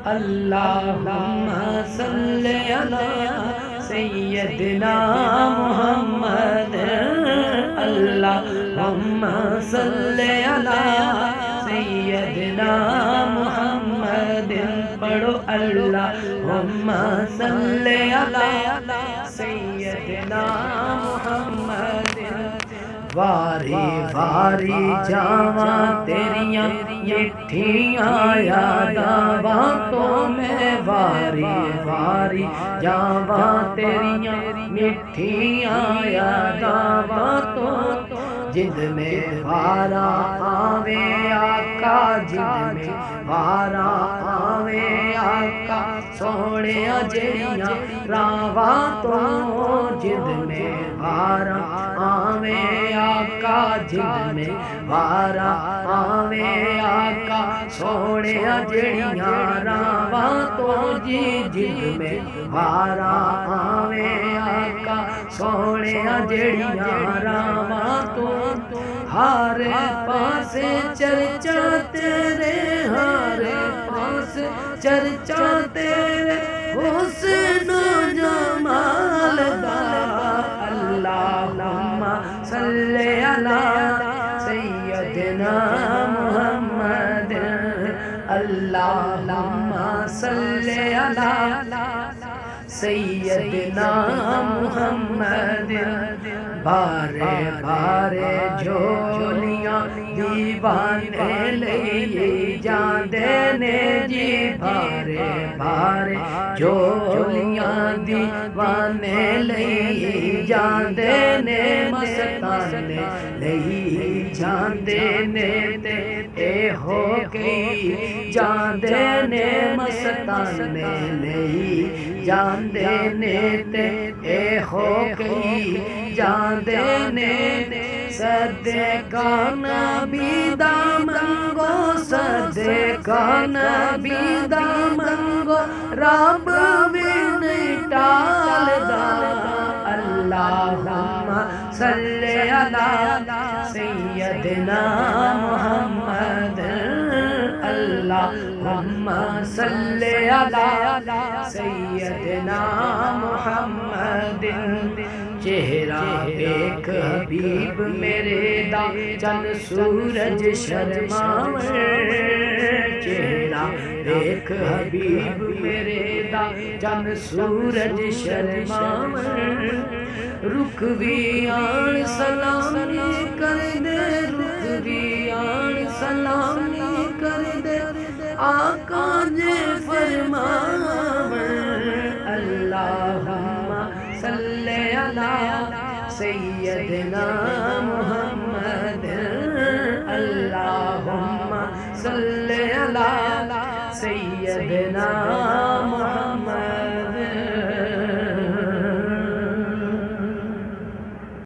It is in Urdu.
اللہم صلی علی سیدنا محمد اللہم صلی علی سیدنا محمد پڑھو اللہم صلی علی سیدنا محمد واری واری جاواں تیریاں مٹھیاں یاداں باتوں میں واری واری جاواں تیریاں مٹھیاں یاداں باتوں جد میں وارا آوے آقا جد میں وارا آوے آقا سوڑیا جڑیاں راواں تو جد میں وارا آوے آقا جد میں وارا آوے آقا سوڑیا جڑیاں راواں تو جی جد میں وارا آوے آقا سوڑیا جڑیاں راواں تو ہر پاسے چرچا تیرے ہر پاسے چرچا تیرے حسن و جمال دا اللہم صلی علی سیدنا محمد اللہم صلی علی سیدنا محمد بارے بارے جھولیاں دیوانے لئی جاندے نے جی بارے بارے جھولیاں دیوانے لئی جاندے نے مستانے لئی جاندے نے تے ہو گئی جاندے نے مستانے لئی جاندے نے تے ہو گئی جاندے نے صدقہ نبی دا منگو صدقہ نبی دا منگو رب بھی نہیں ٹالدا اللہم صلی علی سیدنا محمد اللہم صلی علی سیدنا محمد چہرہ ایک حبیب میرے دا چند سورج شرماور چہرہ ایک حبیب میرے دا چند سورج شرماور رکویان سلامی کر دے رکویان سلامی کر دے آقا نے فرماور اللہم صلی علی سیدنا محمد اللہم صلی علی سیدنا